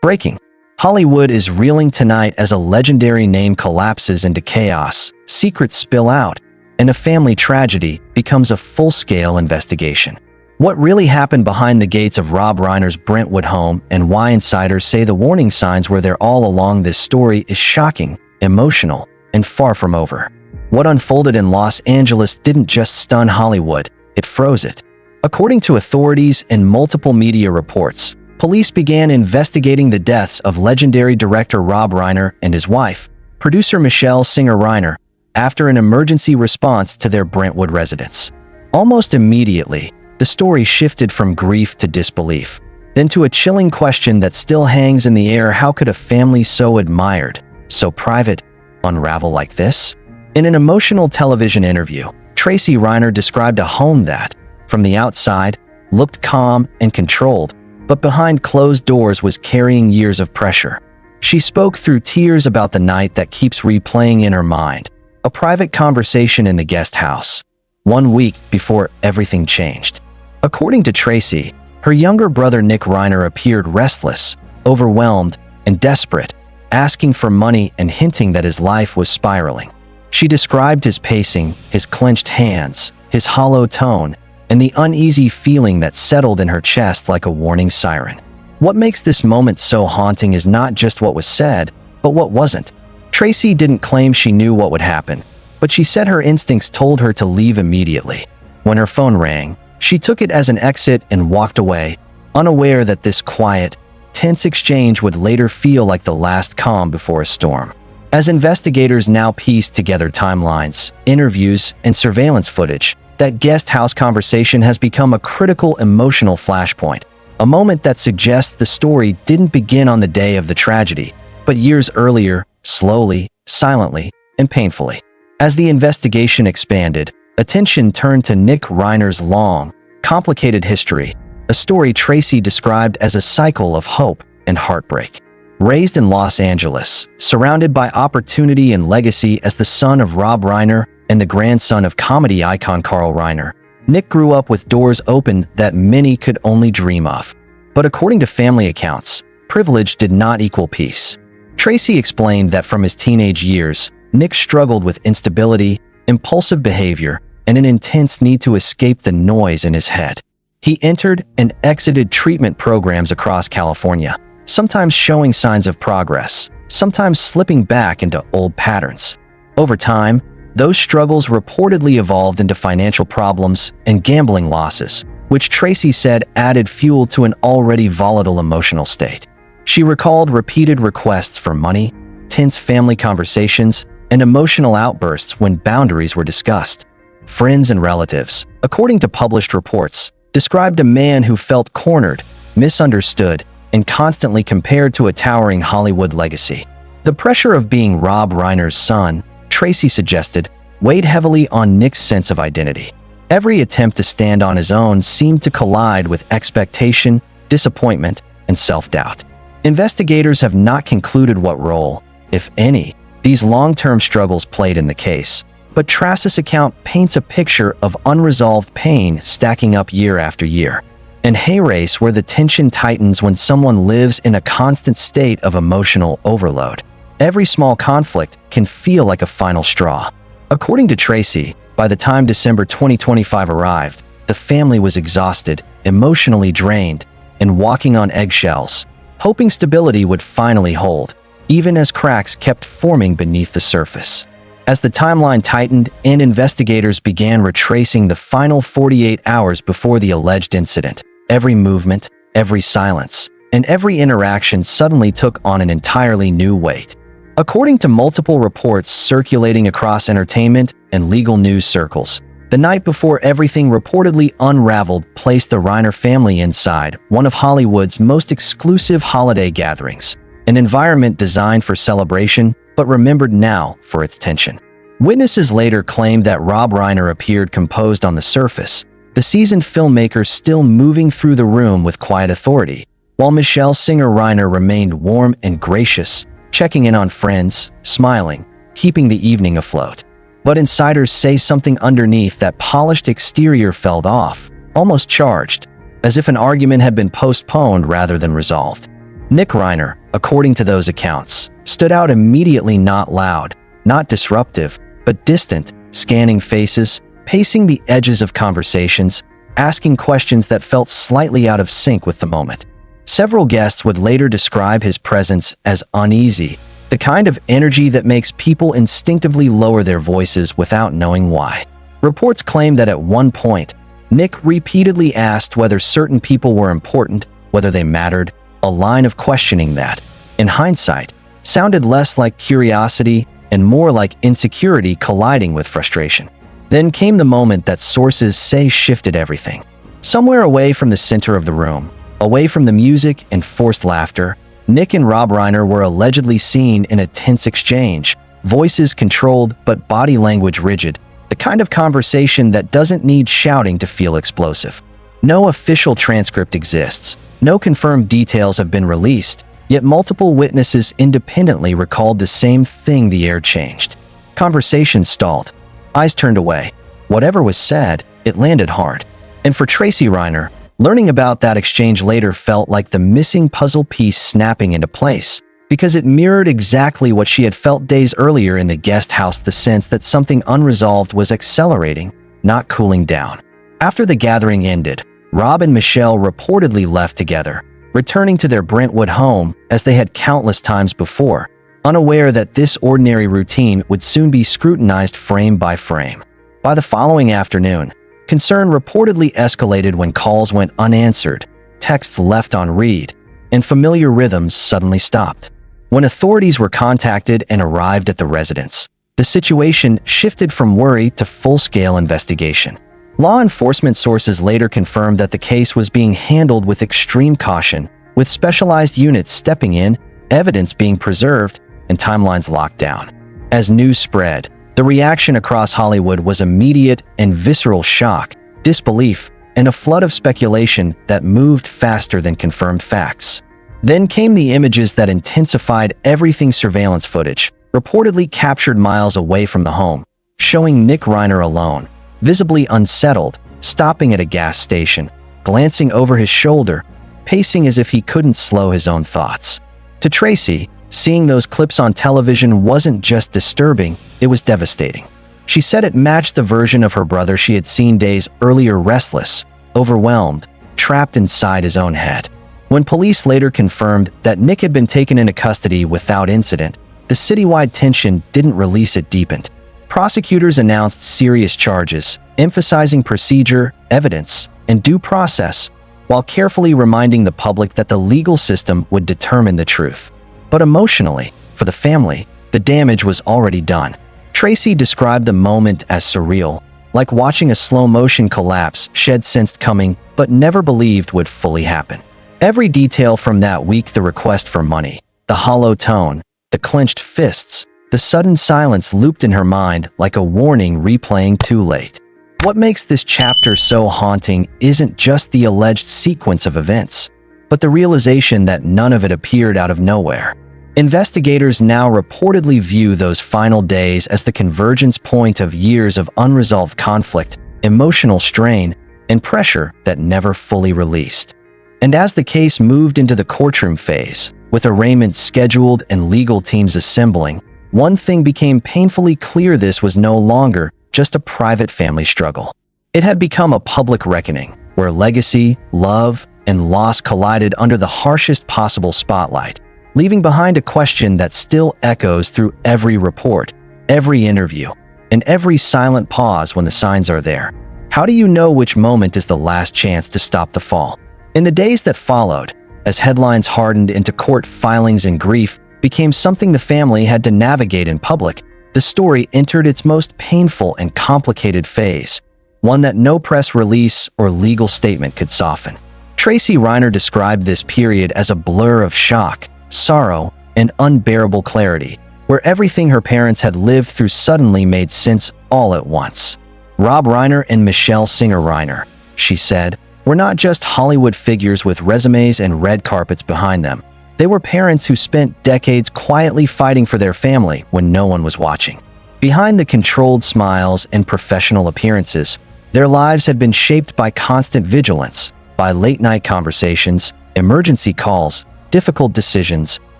Breaking. Hollywood is reeling tonight as a legendary name collapses into chaos, secrets spill out, and a family tragedy becomes a full-scale investigation. What really happened behind the gates of Rob Reiner's Brentwood home and why insiders say the warning signs were there all along this story is shocking, emotional, and far from over. What unfolded in Los Angeles didn't just stun Hollywood, it froze it. According to authorities and multiple media reports, police began investigating the deaths of legendary director Rob Reiner and his wife, producer Michelle Singer Reiner, after an emergency response to their Brentwood residence. Almost immediately, the story shifted from grief to disbelief, then to a chilling question that still hangs in the air: how could a family so admired, so private, unravel like this? In an emotional television interview, Tracy Reiner described a home that, from the outside, looked calm and controlled, but behind closed doors was carrying years of pressure. She spoke through tears about the night that keeps replaying in her mind, a private conversation in the guest house, 1 week before everything changed. According to Tracy, her younger brother Nick Reiner appeared restless, overwhelmed, and desperate, asking for money and hinting that his life was spiraling. She described his pacing, his clenched hands, his hollow tone, and the uneasy feeling that settled in her chest like a warning siren. What makes this moment so haunting is not just what was said, but what wasn't. Tracy didn't claim she knew what would happen, but she said her instincts told her to leave immediately. When her phone rang, she took it as an exit and walked away, unaware that this quiet, tense exchange would later feel like the last calm before a storm. As investigators now piece together timelines, interviews, and surveillance footage, that guest house conversation has become a critical emotional flashpoint, a moment that suggests the story didn't begin on the day of the tragedy, but years earlier, slowly, silently, and painfully. As the investigation expanded, attention turned to Nick Reiner's long, complicated history, a story Tracy described as a cycle of hope and heartbreak. Raised in Los Angeles, surrounded by opportunity and legacy as the son of Rob Reiner and the grandson of comedy icon Carl Reiner, Nick grew up with doors open that many could only dream of. But according to family accounts, privilege did not equal peace. Tracy explained that from his teenage years, Nick struggled with instability, impulsive behavior, and an intense need to escape the noise in his head. He entered and exited treatment programs across California, sometimes showing signs of progress, sometimes slipping back into old patterns. Over time, those struggles reportedly evolved into financial problems and gambling losses, which Tracy said added fuel to an already volatile emotional state. She recalled repeated requests for money, tense family conversations, and emotional outbursts when boundaries were discussed. Friends and relatives, according to published reports, described a man who felt cornered, misunderstood, and constantly compared to a towering Hollywood legacy. The pressure of being Rob Reiner's son, Tracy suggested, weighed heavily on Nick's sense of identity. Every attempt to stand on his own seemed to collide with expectation, disappointment, and self-doubt. Investigators have not concluded what role, if any, these long-term struggles played in the case, but Tracy's account paints a picture of unresolved pain stacking up year after year. An hay race where the tension tightens when someone lives in a constant state of emotional overload. Every small conflict can feel like a final straw. According to Tracy, by the time December 2025 arrived, the family was exhausted, emotionally drained, and walking on eggshells, hoping stability would finally hold, even as cracks kept forming beneath the surface. As the timeline tightened and investigators began retracing the final 48 hours before the alleged incident, every movement, every silence, and every interaction suddenly took on an entirely new weight. According to multiple reports circulating across entertainment and legal news circles, the night before everything reportedly unraveled placed the Reiner family inside one of Hollywood's most exclusive holiday gatherings, an environment designed for celebration but remembered now for its tension. Witnesses later claimed that Rob Reiner appeared composed on the surface, the seasoned filmmaker still moving through the room with quiet authority, while Michelle Singer Reiner remained warm and gracious, checking in on friends, smiling, keeping the evening afloat. But insiders say something underneath that polished exterior felt off, almost charged, as if an argument had been postponed rather than resolved. Nick Reiner, according to those accounts, stood out immediately, not loud, not disruptive, but distant, scanning faces, pacing the edges of conversations, asking questions that felt slightly out of sync with the moment. Several guests would later describe his presence as uneasy, the kind of energy that makes people instinctively lower their voices without knowing why. Reports claim that at one point, Nick repeatedly asked whether certain people were important, whether they mattered, a line of questioning that, in hindsight, sounded less like curiosity and more like insecurity colliding with frustration. Then came the moment that sources say shifted everything. Somewhere away from the center of the room, away from the music and forced laughter, Nick and Rob Reiner were allegedly seen in a tense exchange, voices controlled but body language rigid, the kind of conversation that doesn't need shouting to feel explosive. No official transcript exists, no confirmed details have been released, yet multiple witnesses independently recalled the same thing: the air changed. Conversation stalled. Eyes turned away. Whatever was said, it landed hard. And for Tracy Reiner, learning about that exchange later felt like the missing puzzle piece snapping into place, because it mirrored exactly what she had felt days earlier in the guest house: the sense that something unresolved was accelerating, not cooling down. After the gathering ended, Rob and Michelle reportedly left together, returning to their Brentwood home as they had countless times before, unaware that this ordinary routine would soon be scrutinized frame by frame. By the following afternoon, concern reportedly escalated when calls went unanswered, texts left on read, and familiar rhythms suddenly stopped. When authorities were contacted and arrived at the residence, the situation shifted from worry to full-scale investigation. Law enforcement sources later confirmed that the case was being handled with extreme caution, with specialized units stepping in, evidence being preserved, and timelines locked down. As news spread, the reaction across Hollywood was immediate and visceral: shock, disbelief, and a flood of speculation that moved faster than confirmed facts. Then came the images that intensified everything: surveillance footage, reportedly captured miles away from the home, showing Nick Reiner alone, visibly unsettled, stopping at a gas station, glancing over his shoulder, pacing as if he couldn't slow his own thoughts. To Tracy, seeing those clips on television wasn't just disturbing, it was devastating. She said it matched the version of her brother she had seen days earlier: restless, overwhelmed, trapped inside his own head. When police later confirmed that Nick had been taken into custody without incident, the citywide tension didn't release, it deepened. Prosecutors announced serious charges, emphasizing procedure, evidence, and due process, while carefully reminding the public that the legal system would determine the truth. But emotionally, for the family, the damage was already done. Tracy described the moment as surreal, like watching a slow-motion collapse she'd sensed coming but never believed would fully happen. Every detail from that week: the request for money, the hollow tone, the clenched fists, the sudden silence looped in her mind like a warning replaying too late. What makes this chapter so haunting isn't just the alleged sequence of events, but the realization that none of it appeared out of nowhere. Investigators now reportedly view those final days as the convergence point of years of unresolved conflict, emotional strain, and pressure that never fully released. And as the case moved into the courtroom phase, with arraignment scheduled and legal teams assembling, one thing became painfully clear: this was no longer just a private family struggle. It had become a public reckoning, where legacy, love, and loss collided under the harshest possible spotlight, leaving behind a question that still echoes through every report, every interview, and every silent pause when the signs are there. How do you know which moment is the last chance to stop the fall? In the days that followed, as headlines hardened into court filings and grief became something the family had to navigate in public, the story entered its most painful and complicated phase, one that no press release or legal statement could soften. Tracy Reiner described this period as a blur of shock, sorrow, and unbearable clarity, where everything her parents had lived through suddenly made sense all at once. Rob Reiner and Michelle Reiner, she said, were not just Hollywood figures with resumes and red carpets behind them. They were parents who spent decades quietly fighting for their family when no one was watching. Behind the controlled smiles and professional appearances, their lives had been shaped by constant vigilance, by late-night conversations, emergency calls, difficult decisions,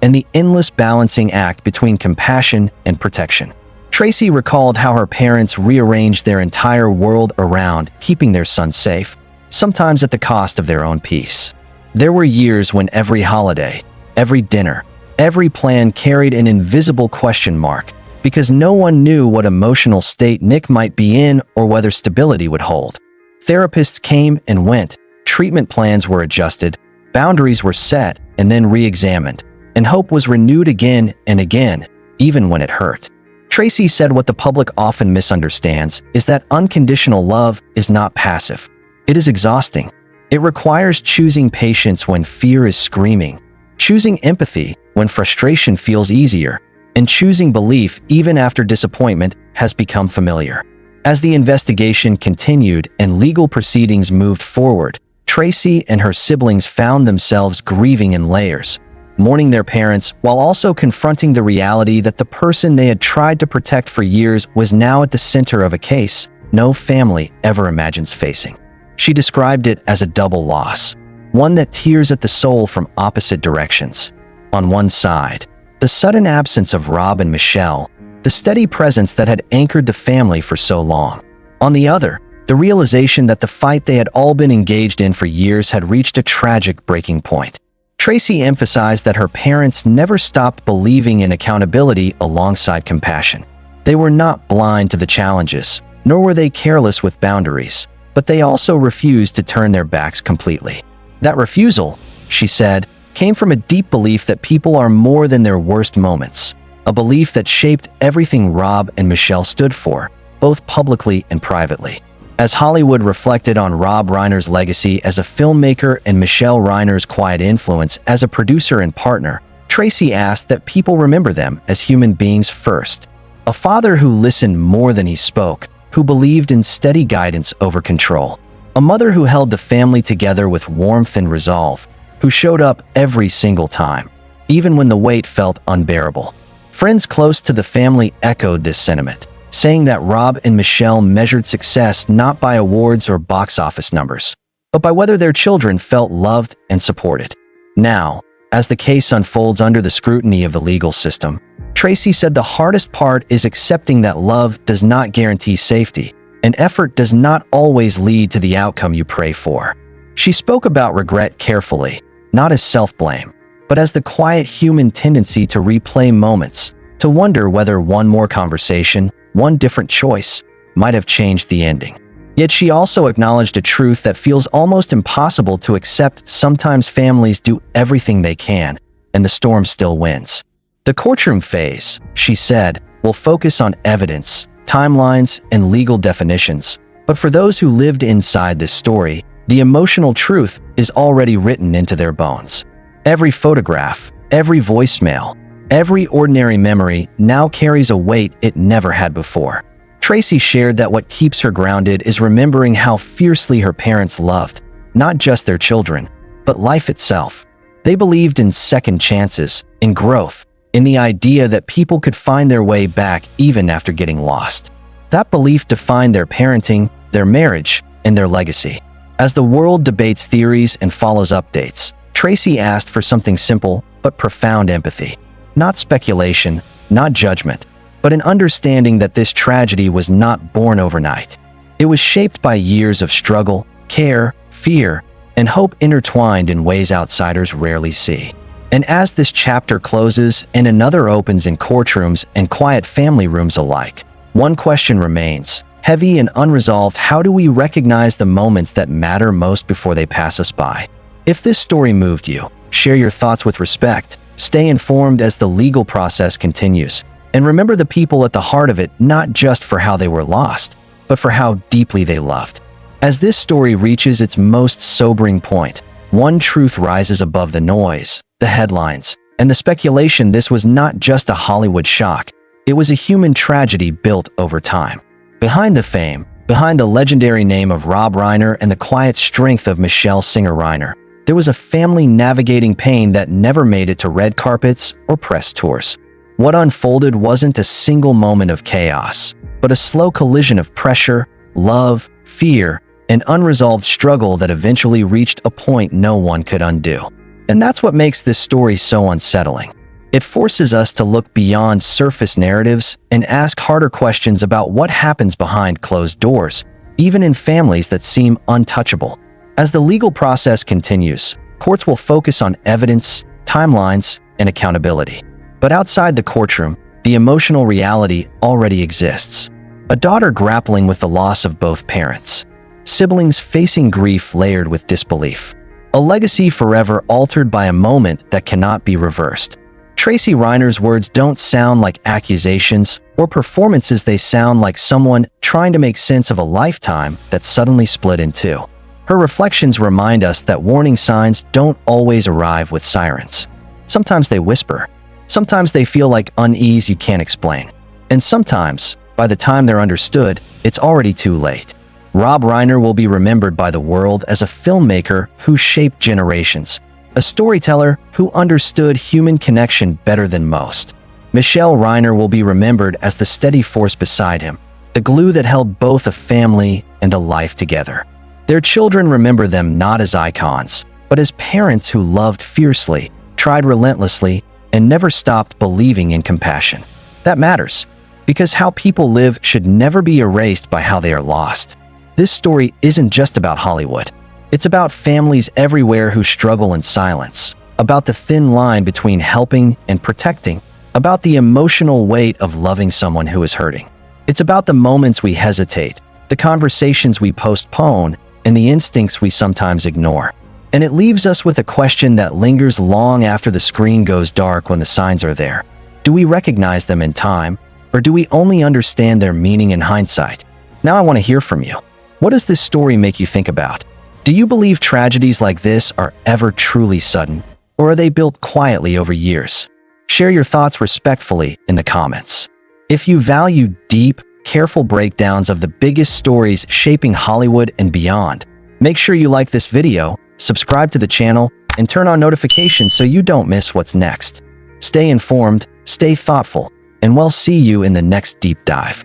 and the endless balancing act between compassion and protection. Tracy recalled how her parents rearranged their entire world around keeping their son safe, sometimes at the cost of their own peace. There were years when every holiday, every dinner, every plan carried an invisible question mark, because no one knew what emotional state Nick might be in or whether stability would hold. Therapists came and went, treatment plans were adjusted, boundaries were set and then re-examined, and hope was renewed again and again, even when it hurt. Tracy said what the public often misunderstands is that unconditional love is not passive. It is exhausting. It requires choosing patience when fear is screaming, choosing empathy when frustration feels easier, and choosing belief even after disappointment has become familiar. As the investigation continued and legal proceedings moved forward, Tracy and her siblings found themselves grieving in layers, mourning their parents while also confronting the reality that the person they had tried to protect for years was now at the center of a case no family ever imagines facing. She described it as a double loss, one that tears at the soul from opposite directions. On one side, the sudden absence of Rob and Michelle, the steady presence that had anchored the family for so long. On the other, the realization that the fight they had all been engaged in for years had reached a tragic breaking point. Tracy emphasized that her parents never stopped believing in accountability alongside compassion. They were not blind to the challenges, nor were they careless with boundaries, but they also refused to turn their backs completely. That refusal, she said, came from a deep belief that people are more than their worst moments, a belief that shaped everything Rob and Michelle stood for, both publicly and privately. As Hollywood reflected on Rob Reiner's legacy as a filmmaker and Michelle Reiner's quiet influence as a producer and partner, Tracy asked that people remember them as human beings first. A father who listened more than he spoke, who believed in steady guidance over control. A mother who held the family together with warmth and resolve, who showed up every single time, even when the weight felt unbearable. Friends close to the family echoed this sentiment, saying that Rob and Michelle measured success not by awards or box office numbers, but by whether their children felt loved and supported. Now, as the case unfolds under the scrutiny of the legal system, Tracy said the hardest part is accepting that love does not guarantee safety, and effort does not always lead to the outcome you pray for. She spoke about regret carefully, not as self-blame, but as the quiet human tendency to replay moments, to wonder whether one more conversation, one different choice, might have changed the ending. Yet she also acknowledged a truth that feels almost impossible to accept. Sometimes families do everything they can, and the storm still wins. The courtroom phase, she said, will focus on evidence, timelines, and legal definitions. But for those who lived inside this story, the emotional truth is already written into their bones. Every photograph, every voicemail, every ordinary memory now carries a weight it never had before. Tracy shared that what keeps her grounded is remembering how fiercely her parents loved, not just their children, but life itself. They believed in second chances, in growth, in the idea that people could find their way back even after getting lost. That belief defined their parenting, their marriage, and their legacy. As the world debates theories and follows updates, Tracy asked for something simple but profound: empathy. Not speculation, not judgment, but an understanding that this tragedy was not born overnight. It was shaped by years of struggle, care, fear, and hope intertwined in ways outsiders rarely see. And as this chapter closes and another opens in courtrooms and quiet family rooms alike, one question remains, heavy and unresolved: how do we recognize the moments that matter most before they pass us by? If this story moved you, share your thoughts with respect, stay informed as the legal process continues, and remember the people at the heart of it, not just for how they were lost, but for how deeply they loved. As this story reaches its most sobering point, one truth rises above the noise, the headlines, and the speculation. This was not just a Hollywood shock, it was a human tragedy built over time. Behind the fame, behind the legendary name of Rob Reiner and the quiet strength of Michelle Singer Reiner, there was a family navigating pain that never made it to red carpets or press tours. What unfolded wasn't a single moment of chaos, but a slow collision of pressure, love, fear, and unresolved struggle that eventually reached a point no one could undo. And that's what makes this story so unsettling. It forces us to look beyond surface narratives and ask harder questions about what happens behind closed doors, even in families that seem untouchable. As the legal process continues, courts will focus on evidence, timelines, and accountability. But outside the courtroom, the emotional reality already exists. A daughter grappling with the loss of both parents. Siblings facing grief layered with disbelief. A legacy forever altered by a moment that cannot be reversed. Tracy Reiner's words don't sound like accusations or performances, they sound like someone trying to make sense of a lifetime that suddenly split in two. Her reflections remind us that warning signs don't always arrive with sirens. Sometimes they whisper. Sometimes they feel like unease you can't explain. And sometimes, by the time they're understood, it's already too late. Rob Reiner will be remembered by the world as a filmmaker who shaped generations, a storyteller who understood human connection better than most. Michelle Reiner will be remembered as the steady force beside him, the glue that held both a family and a life together. Their children remember them not as icons, but as parents who loved fiercely, tried relentlessly, and never stopped believing in compassion. That matters, because how people live should never be erased by how they are lost. This story isn't just about Hollywood. It's about families everywhere who struggle in silence, about the thin line between helping and protecting, about the emotional weight of loving someone who is hurting. It's about the moments we hesitate, the conversations we postpone, and the instincts we sometimes ignore. And it leaves us with a question that lingers long after the screen goes dark when the signs are there. Do we recognize them in time, or do we only understand their meaning in hindsight? Now I want to hear from you. What does this story make you think about? Do you believe tragedies like this are ever truly sudden, or are they built quietly over years? Share your thoughts respectfully in the comments. If you value deep, careful breakdowns of the biggest stories shaping Hollywood and beyond, make sure you like this video, subscribe to the channel, and turn on notifications so you don't miss what's next. Stay informed, stay thoughtful, and we'll see you in the next deep dive.